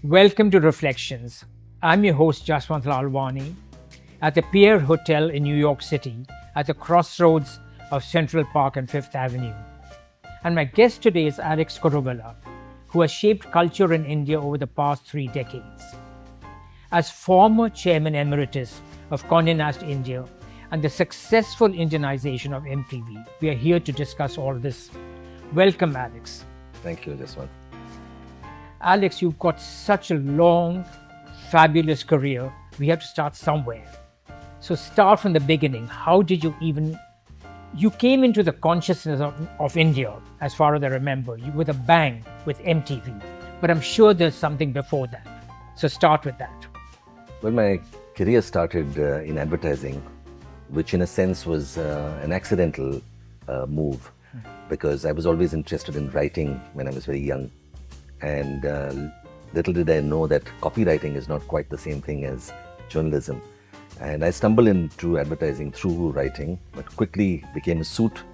Welcome to Reflections. I'm your host, Jaswant Lalwani, at the Pierre Hotel in New York City, at the crossroads of Central Park and Fifth Avenue. And my guest today is Alex Kuruvilla, who has shaped culture in India over the past 3 decades. As former Chairman Emeritus of Conde Nast India and the successful Indianization of MTV, we are here to discuss all this. Welcome, Alex. Thank you, Jaswant. Alex, you've got such a long, fabulous career. We have to start somewhere. So start from the beginning. How did you came into the consciousness of India, as far as I remember, with a bang with MTV. But I'm sure there's something before that. So start with that. Well, my career started in advertising, which in a sense was an accidental move because I was always interested in writing when I was very young. And little did I know that copywriting is not quite the same thing as journalism. And I stumbled into advertising through writing, but quickly became a suit,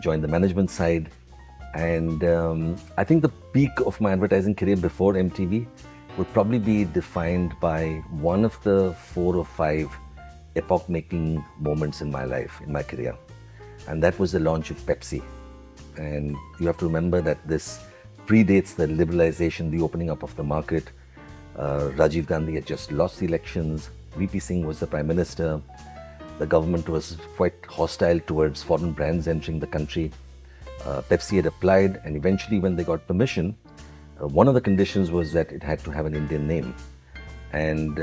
joined the management side. And I think the peak of my advertising career before MTV would probably be defined by one of the 4 or 5 epoch-making moments in my life, in my career. And that was the launch of Pepsi. And you have to remember that this predates the liberalization, the opening up of the market. Rajiv Gandhi had just lost the elections. VP Singh was the Prime Minister. The government was quite hostile towards foreign brands entering the country. Pepsi had applied, and eventually when they got permission, one of the conditions was that it had to have an Indian name. And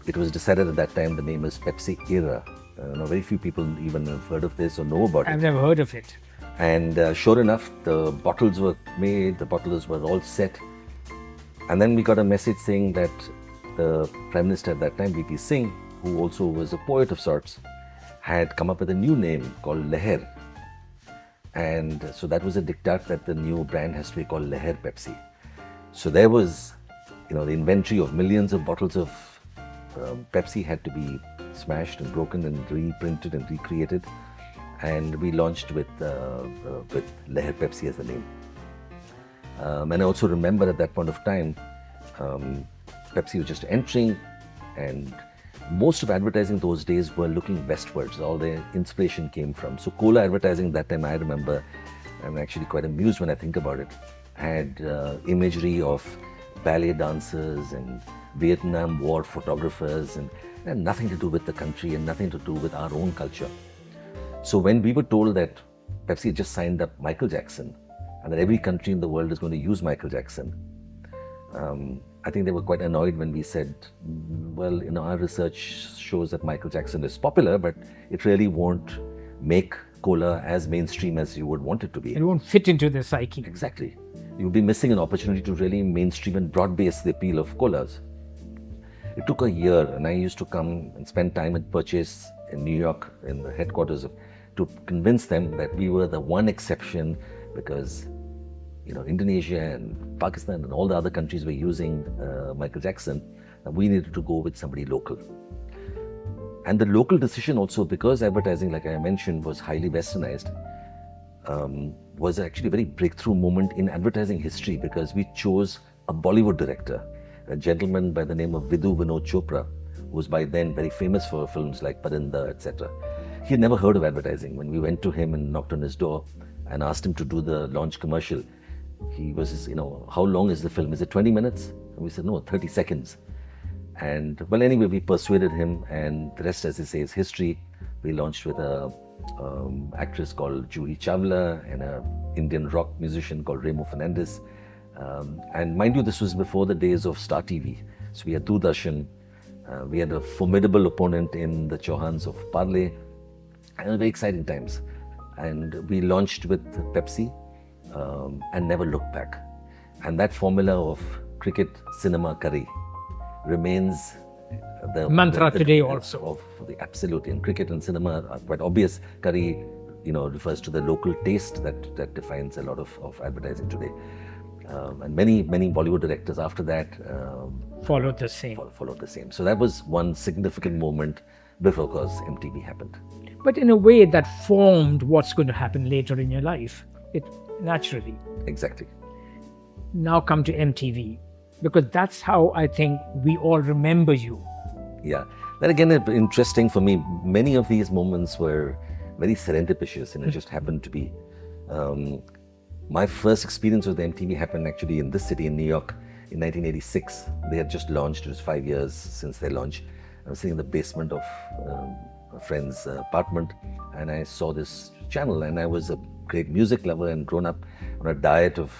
it was decided at that time the name is Pepsi Era. Very few people even have heard of this or know about it. I've never heard of it. And sure enough, the bottles were made, the bottlers were all set. And then we got a message saying that the Prime Minister at that time, VP Singh, who also was a poet of sorts, had come up with a new name called Leher. And so that was a diktat that the new brand has to be called Leher Pepsi. So there was, the inventory of millions of bottles of Pepsi had to be smashed and broken and reprinted and recreated. And we launched with Leher Pepsi as the name. And I also remember at that point of time, Pepsi was just entering, and most of advertising those days were looking westwards. All the inspiration came from. So cola advertising that time, I remember, I'm actually quite amused when I think about it, had imagery of ballet dancers and Vietnam War photographers, and nothing to do with the country and nothing to do with our own culture. So when we were told that Pepsi had just signed up Michael Jackson and that every country in the world is going to use Michael Jackson, I think they were quite annoyed when we said, well, our research shows that Michael Jackson is popular, but it really won't make cola as mainstream as you would want it to be. It won't fit into the psyche. Exactly. You'll be missing an opportunity to really mainstream and broad-base the appeal of colas. It took a year, and I used to come and spend time and purchase in New York, in the headquarters to convince them that we were the one exception, because Indonesia and Pakistan and all the other countries were using Michael Jackson, and we needed to go with somebody local. And the local decision also, because advertising, like I mentioned, was highly westernized, was actually a very breakthrough moment in advertising history, because we chose a Bollywood director, a gentleman by the name of Vidhu Vinod Chopra, who was by then very famous for films like Parinda, etc. He had never heard of advertising. When we went to him and knocked on his door and asked him to do the launch commercial, he was, how long is the film? Is it 20 minutes? And we said, no, 30 seconds. And well, anyway, we persuaded him, and the rest, as they say, is history. We launched with a actress called Juhi Chawla and an Indian rock musician called Remo Fernandez. And mind you, this was before the days of Star TV. So we had Doordarshan. We had a formidable opponent in the Chauhans of Parle, and very exciting times. And we launched with Pepsi and never looked back. And that formula of cricket, cinema, curry remains the mantra today also. Absolutely. And cricket and cinema are quite obvious. Curry, refers to the local taste that defines a lot of advertising today. And many Bollywood directors after that followed the same. Followed the same. So that was one significant moment before, of course, MTV happened. But in a way that formed what's going to happen later in your life. It naturally. Exactly. Now come to MTV. because that's how I think we all remember you. Yeah, that again is interesting for me. Many of these moments were very serendipitous, and it just happened to be. My first experience with the MTV happened actually in this city, in New York, in 1986. They had just launched. It was 5 years since their launch. I was sitting in the basement of a friend's apartment, and I saw this channel, and I was a great music lover and grown up on a diet of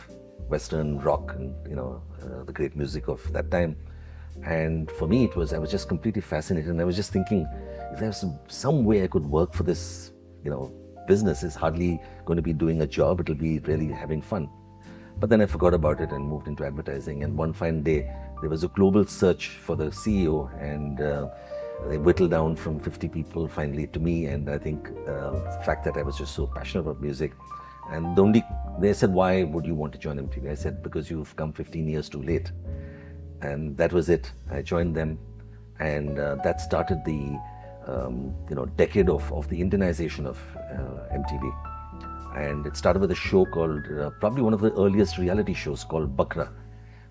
Western rock and the great music of that time. And for me, I was just completely fascinated, and I was just thinking, if there's some way I could work for this, business, is hardly going to be doing a job, it'll be really having fun. But then I forgot about it and moved into advertising. And one fine day, there was a global search for the CEO, and they whittled down from 50 people finally to me. And I think the fact that I was just so passionate about music, and they said, why would you want to join MTV? I said, because you've come 15 years too late. And that was it. I joined them, and that started the decade of the Indianization of MTV. And it started with a show called, probably one of the earliest reality shows, called Bakra,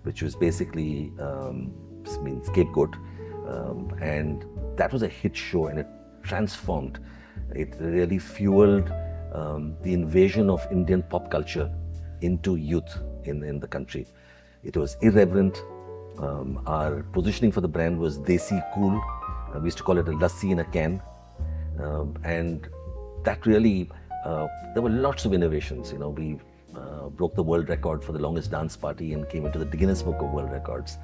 which was basically means scapegoat. And that was a hit show, and it transformed. It really fueled the invasion of Indian pop culture into youth in the country. It was irreverent. Our positioning for the brand was Desi Cool. We used to call it a lassi in a can. And that really, there were lots of innovations. We broke the world record for the longest dance party and came into the Guinness Book of World Records.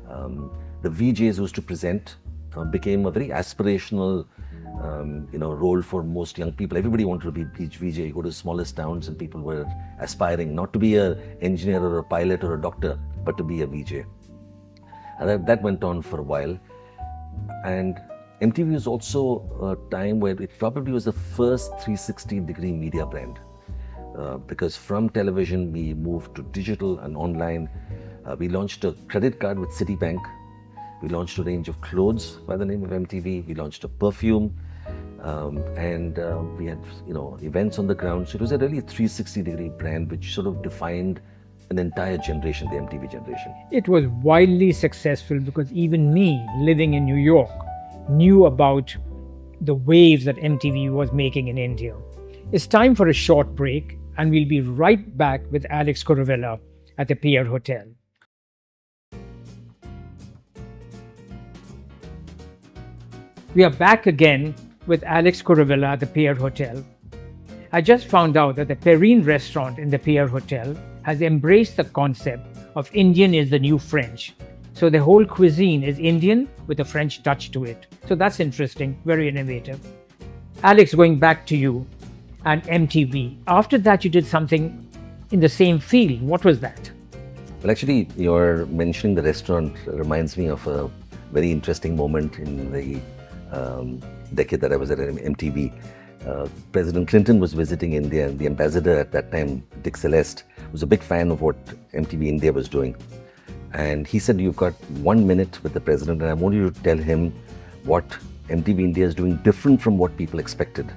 The VJs who used to present became a very aspirational role for most young people. Everybody wanted to be beach VJ. You go to the smallest towns and people were aspiring not to be an engineer or a pilot or a doctor, but to be a VJ. And that went on for a while. And MTV was also a time where it probably was the first 360-degree media brand. Because from television, we moved to digital and online. We launched a credit card with Citibank. We launched a range of clothes by the name of MTV. We launched a perfume. And we had, events on the ground. So it was a really 360-degree brand, which sort of defined an entire generation, the MTV generation. It was wildly successful because even me, living in New York, knew about the waves that MTV was making in India. It's time for a short break, and we'll be right back with Alex Kuruvilla at the Pierre Hotel. We are back again with Alex Kuruvilla at the Pierre Hotel. I just found out that the Perrine restaurant in the Pierre Hotel has embraced the concept of Indian is the new French. So the whole cuisine is Indian with a French touch to it. So that's interesting, very innovative. Alex, going back to you and MTV. After that, you did something in the same field. What was that? Well, actually, your mentioning the restaurant reminds me of a very interesting moment in the decade that I was at MTV. President Clinton was visiting India, and the ambassador at that time, Dick Celeste, was a big fan of what MTV India was doing. And he said, you've got 1 minute with the president, and I want you to tell him what MTV India is doing different from what people expected.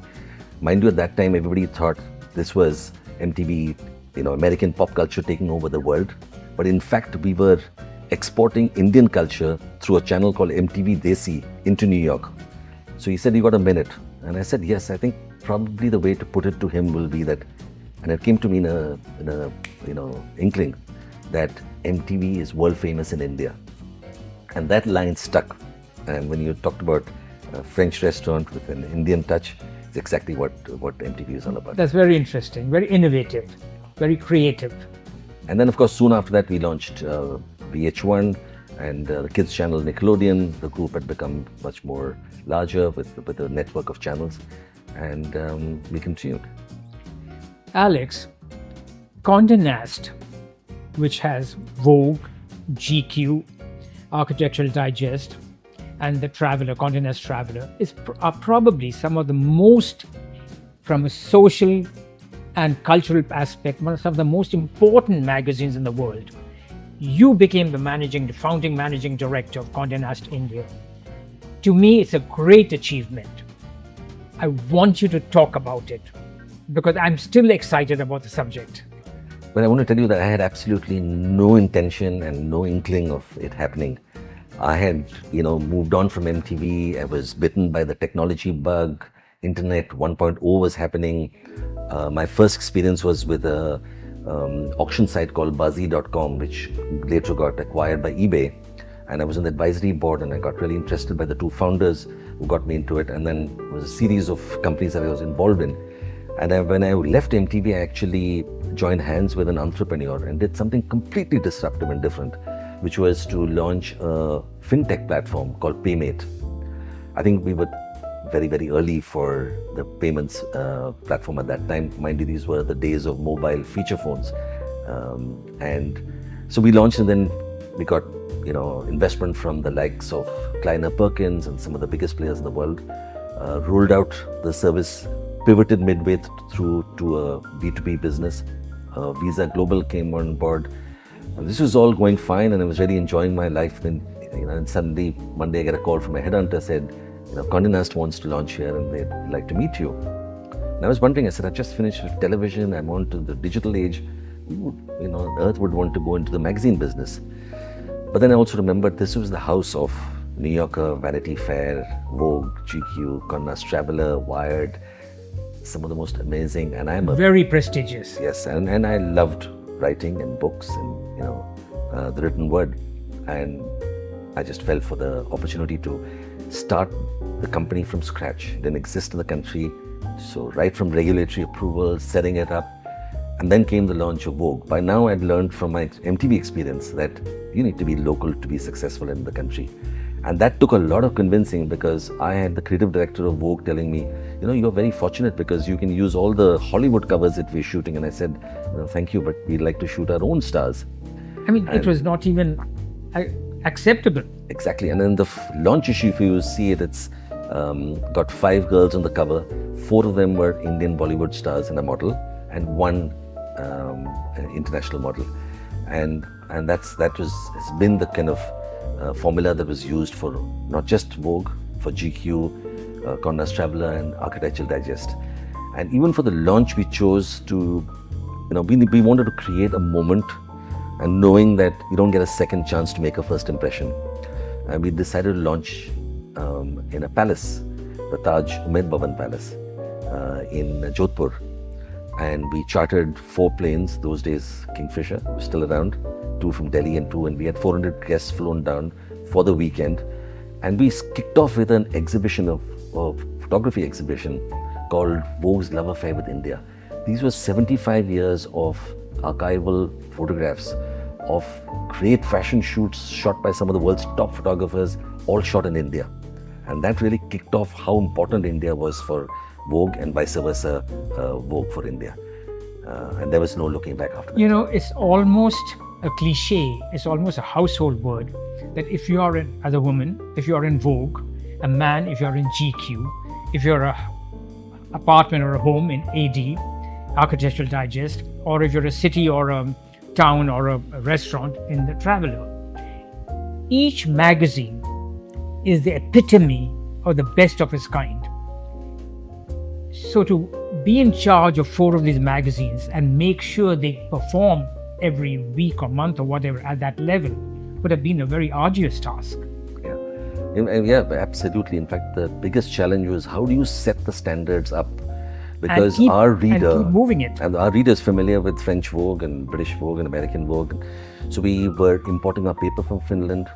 Mind you, at that time, everybody thought this was MTV, American pop culture taking over the world. But in fact, we were exporting Indian culture through a channel called MTV Desi into New York. So he said, you got a minute. And I said, yes, I think probably the way to put it to him will be that, and it came to me in a inkling, that MTV is world famous in India. And that line stuck. And when you talked about a French restaurant with an Indian touch, it's exactly what MTV is all about. That's very interesting, very innovative, very creative. And then, of course, soon after that, we launched VH1 and the kids channel Nickelodeon. The group had become much more larger with a network of channels, and we continued. Alex, Conde Nast, which has Vogue, GQ, Architectural Digest, and the Traveler, Conde Nast Traveler, are probably some of the most, from a social and cultural aspect, one of some of the most important magazines in the world. You became the founding managing director of Conde Nast India. To me, it's a great achievement. I want you to talk about it because I'm still excited about the subject. But I want to tell you that I had absolutely no intention and no inkling of it happening. I had, moved on from MTV. I was bitten by the technology bug. Internet 1.0 was happening. My first experience was with a auction site called Bazi.com, which later got acquired by eBay. And I was on the advisory board, and I got really interested by the two founders who got me into it. And then there was a series of companies that I was involved in. And when I left MTV, I actually joined hands with an entrepreneur and did something completely disruptive and different, which was to launch a fintech platform called Paymate. I think we were very, very early for the payments platform at that time. Mind you, these were the days of mobile feature phones. And so we launched, and then we got investment from the likes of Kleiner Perkins and some of the biggest players in the world, rolled out the service, pivoted midway through to a B2B business. Visa Global came on board. And this was all going fine, and I was really enjoying my life. Then, and suddenly one day I get a call from a headhunter, said, Conde Nast wants to launch here and they'd like to meet you. And I was wondering, I said, I just finished with television, I'm on to the digital age. Who on earth would want to go into the magazine business? But then I also remembered this was the house of New Yorker, Vanity Fair, Vogue, GQ, Conde Nast Traveler, Wired, some of the most amazing, and I'm very prestigious. Yes, and I loved writing and books and the written word, and I just fell for the opportunity to start the company from scratch. It didn't exist in the country, so right from regulatory approval, setting it up, and then came the launch of Vogue. By now I'd learned from my MTV experience that you need to be local to be successful in the country. And that took a lot of convincing, because I had the creative director of Vogue telling me, you're very fortunate because you can use all the Hollywood covers that we're shooting. And I said, thank you, but we'd like to shoot our own stars. I mean, it was not even acceptable. Exactly. And then the launch issue, if you see it, it's got 5 girls on the cover. 4 of them were Indian Bollywood stars and a model, and 1 international model. And has been the kind of formula that was used for not just Vogue, for GQ, Conde Nast Traveler and Architectural Digest. And even for the launch, we chose to, we wanted to create a moment, and knowing that you don't get a second chance to make a first impression. And we decided to launch in a palace, the Taj Umaid Bhavan Palace in Jodhpur. And we chartered 4 planes. Those days, Kingfisher was still around, 2 from Delhi and 2, and we had 400 guests flown down for the weekend. And we kicked off with an exhibition of photography exhibition called Vogue's Love Affair with India. These were 75 years of archival photographs of great fashion shoots shot by some of the world's top photographers, all shot in India. And that really kicked off how important India was for Vogue, and vice versa, Vogue for India. And there was no looking back after that. It's almost a cliche, it's almost a household word, that if you are as a woman, if you are in Vogue, a man, if you are in GQ, if you're a apartment or a home in AD, Architectural Digest, or if you're a city or a town or a restaurant in the Traveler. Each magazine is the epitome of the best of its kind. So to be in charge of 4 of these magazines and make sure they perform every week or month or whatever at that level would have been a very arduous task. Yeah, absolutely. In fact, the biggest challenge was, how do you set the standards up? Because our reader, keep moving it. And our reader is familiar with French Vogue and British Vogue and American Vogue. So we were importing our paper from Finland.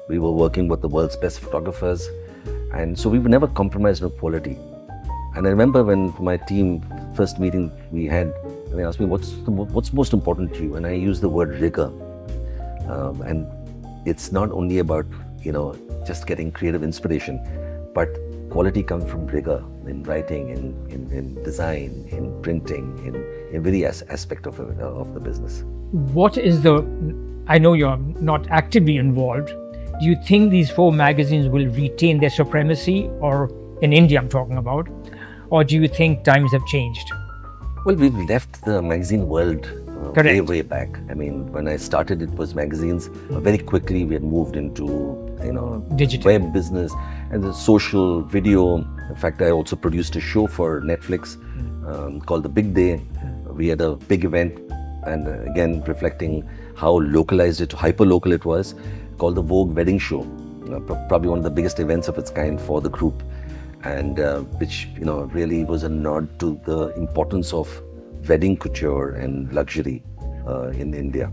We were working with the world's best photographers. And so we would never compromise on quality. And I remember when my team, first meeting we had, and they asked me, what's most important to you? And I used the word rigor. And it's not only about, just getting creative inspiration, but quality comes from rigor in writing, in design, in printing, in every aspect of the business. What is I know you're not actively involved, do you think these 4 magazines will retain their supremacy, or in India I'm talking about, or do you think times have changed? Well, we've left the magazine world way back. I mean, when I started, it was magazines. Very quickly, we had moved into, digital web business and the social video. In fact, I also produced a show for Netflix called The Big Day. We had a big event and again reflecting how localized it, hyper-local it was, called the Vogue Wedding Show. Probably one of the biggest events of its kind for the group, and which really was a nod to the importance of wedding couture and luxury in India.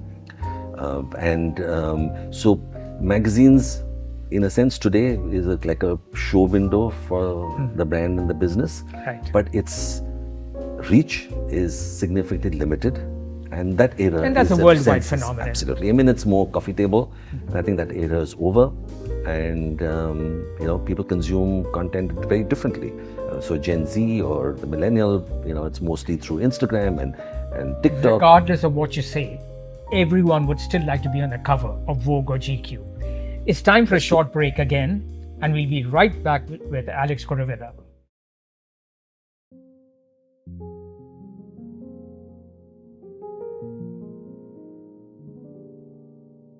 So magazines, in a sense, today is like a show window for the brand and the business, Right. but its reach is significantly limited, and that era And that's is a in worldwide sense, phenomenon. Absolutely. I mean, it's more coffee table, and I think that era is over, and people consume content very differently. So Gen Z or the millennial, it's mostly through Instagram and TikTok. Regardless of what you say, everyone would still like to be on the cover of Vogue or GQ. It's time for a short break again, and we'll be right back with Alex Kuruvilla.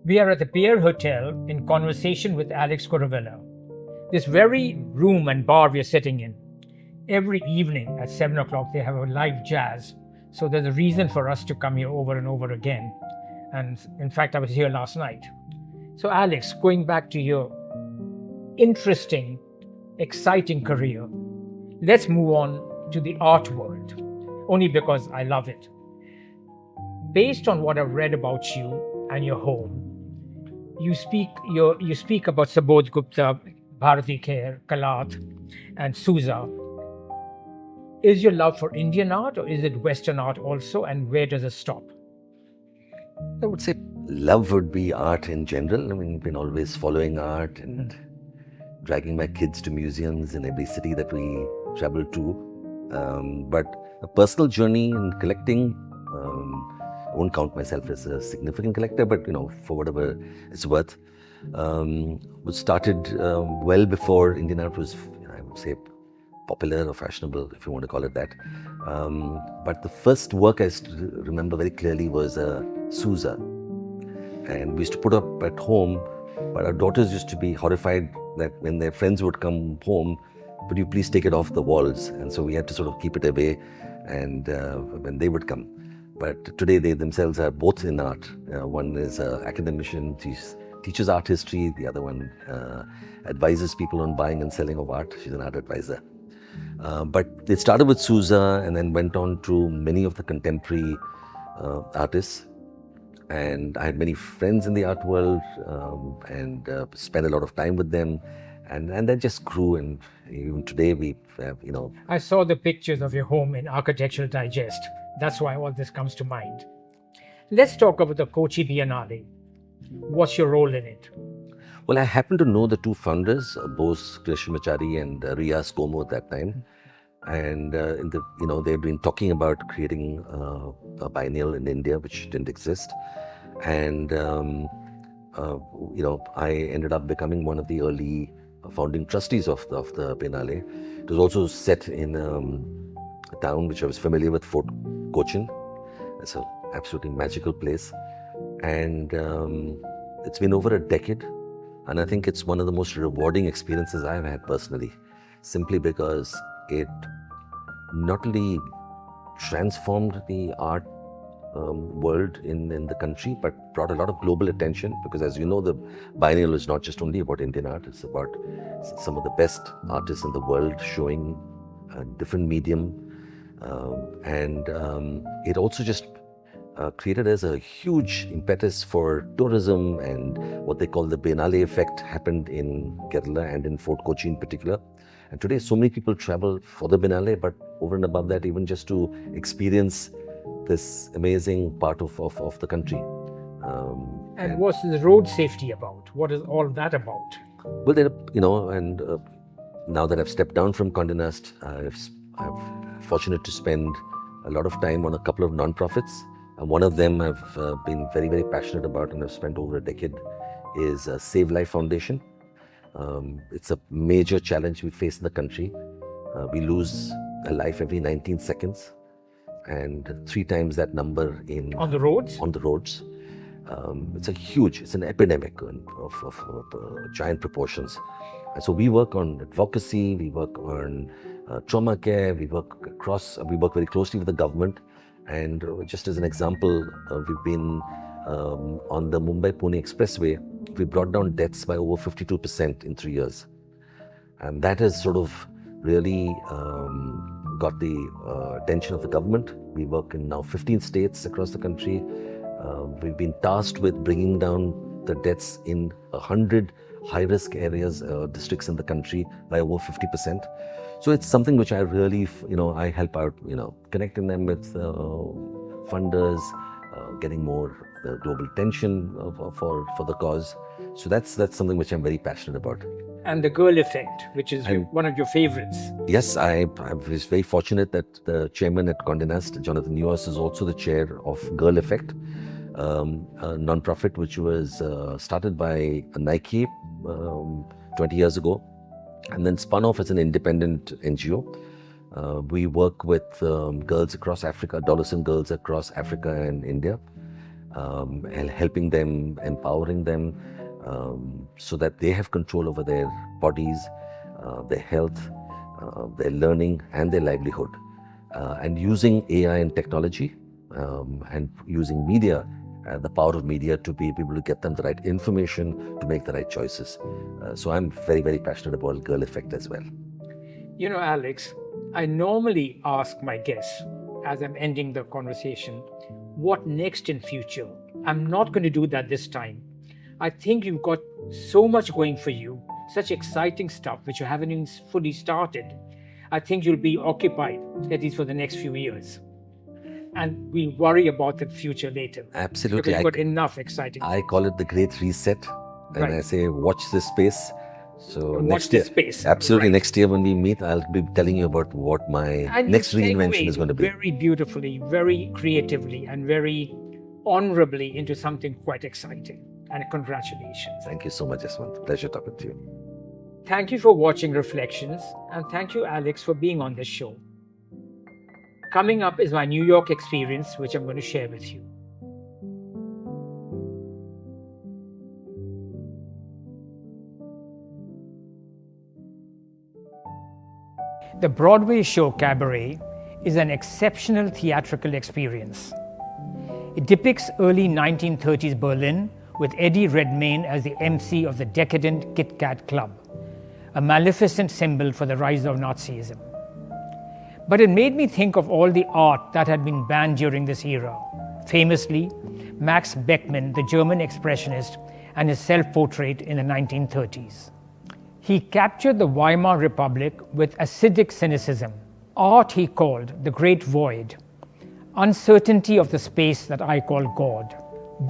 We are at the Pier Hotel in conversation with Alex Kuruvilla. This very room and bar we are sitting in, every evening at 7 o'clock they have a live jazz. So there's a reason for us to come here over and over again. And in fact, I was here last night. So Alex, going back to your interesting, exciting career, let's move on to the art world, only because I love it. Based on what I've read about you and your home, you speak about Subodh Gupta, Bharati Kher, Kalat, and Souza. Is your love for Indian art or is it Western art also, and where does it stop? I would say love would be art in general. I mean, I've been always following art and dragging my kids to museums in every city that we travel to. But a personal journey in collecting, I won't count myself as a significant collector, but for whatever it's worth, was started well before Indian art was, I would say, popular or fashionable, if you want to call it that. But the first work I remember very clearly was Souza, and we used to put up at home. But our daughters used to be horrified that when their friends would come home, would you please take it off the walls? And so we had to sort of keep it away, and when they would come. But today they themselves are both in art. One is an academician, teaches art history. The other one advises people on buying and selling of art. She's an art advisor. But they started with Souza and then went on to many of the contemporary artists. And I had many friends in the art world and spent a lot of time with them. And that just grew. And even today we have, I saw the pictures of your home in Architectural Digest. That's why all this comes to mind. Let's talk about the Kochi Biennale. What's your role in it? Well, I happen to know the two founders, Bose Krishnamachari and Riaz Como at that time. And they've been talking about creating a biennial in India, which didn't exist. And, I ended up becoming one of the early founding trustees of the Biennale. It was also set in a town which I was familiar with, Fort Cochin. It's an absolutely magical place. And it's been over a decade. And I think it's one of the most rewarding experiences I've had personally, simply because it not only transformed the art world in the country, but brought a lot of global attention, because as you know, the biennial is not just only about Indian art, it's about some of the best artists in the world showing a different medium. It also just created as a huge impetus for tourism, and what they call the Biennale effect happened in Kerala and in Fort Kochi in particular. And today so many people travel for the Biennale, but over and above that, even just to experience this amazing part of the country. And what's the road safety about? What is all that about? Well, now that I've stepped down from Conde Nast, I'm fortunate to spend a lot of time on a couple of non-profits. And one of them I've been very, very passionate about, and I've spent over a decade, is Save Life Foundation. It's a major challenge we face in the country. We lose a life every 19 seconds, and 3 times that number on the roads. On the roads, it's an epidemic of giant proportions. And so we work on advocacy, we work on trauma care, we work very closely with the government, And just as an example, we've been on the Mumbai-Pune Expressway, we brought down deaths by over 52% in 3 years. And that has sort of really got the attention of the government. We work in now 15 states across the country. We've been tasked with bringing down the deaths in 100 high-risk areas, districts in the country by over 50%. So it's something which I really, I help out, connecting them with funders, getting more global attention for the cause. So that's something which I'm very passionate about. And the Girl Effect, which is one of your favorites. Yes, I was very fortunate that the chairman at Conde Nast, Jonathan Neuer, is also the chair of Girl Effect, a non-profit which was started by Nike 20 years ago and then spun off as an independent NGO. We work with girls across Africa, adolescent girls across Africa and India, and helping them, empowering them, so that they have control over their bodies, their health, their learning and their livelihood. And using AI and technology and using media, the power of media to be able to get them the right information to make the right choices. So I'm very, very passionate about Girl Effect as well. You know, Alex, I normally ask my guests as I'm ending the conversation, what next in future? I'm not going to do that this time. I think you've got so much going for you, such exciting stuff which you haven't even fully started. I think you'll be occupied, at least for the next few years. And we'll worry about the future later. Absolutely. Because you've got enough exciting I call it the Great Reset. And I say, watch this space. So next year, absolutely. Right. Next year when we meet, I'll be telling you about what my next reinvention is going to be. Very beautifully, very creatively, and very honorably into something quite exciting. And congratulations. Thank you so much, Jaswant. Pleasure talking to you. Thank you for watching Reflections, and thank you, Alex, for being on this show. Coming up is my New York experience, which I'm going to share with you. The Broadway show Cabaret is an exceptional theatrical experience. It depicts early 1930s Berlin with Eddie Redmayne as the MC of the decadent Kit Kat Club, a maleficent symbol for the rise of Nazism. But it made me think of all the art that had been banned during this era. Famously, Max Beckmann, the German expressionist, and his self-portrait in the 1930s. He captured the Weimar Republic with acidic cynicism. Art he called the Great Void, uncertainty of the space that I call God,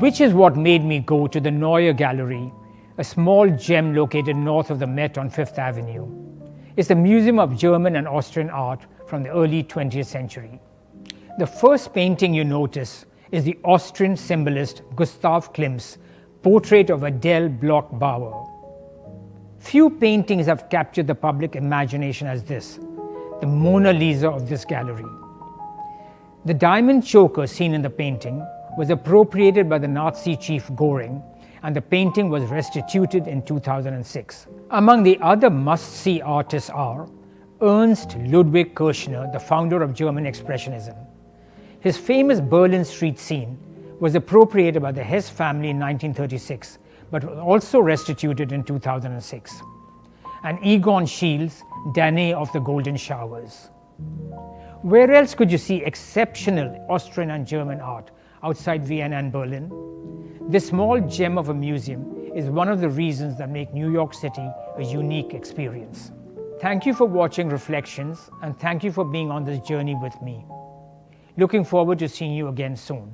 which is what made me go to the Neuer Gallery, a small gem located north of the Met on Fifth Avenue. It's a museum of German and Austrian art from the early 20th century. The first painting you notice is the Austrian symbolist Gustav Klimt's portrait of Adele Bloch-Bauer. Few paintings have captured the public imagination as this, the Mona Lisa of this gallery. The diamond choker seen in the painting was appropriated by the Nazi chief Göring, and the painting was restituted in 2006. Among the other must-see artists are Ernst Ludwig Kirchner, the founder of German Expressionism. His famous Berlin street scene was appropriated by the Hess family in 1936, but was also restituted in 2006. And Egon Schiele's Danae of the Golden Showers. Where else could you see exceptional Austrian and German art outside Vienna and Berlin? This small gem of a museum is one of the reasons that make New York City a unique experience. Thank you for watching Reflections, and thank you for being on this journey with me. Looking forward to seeing you again soon.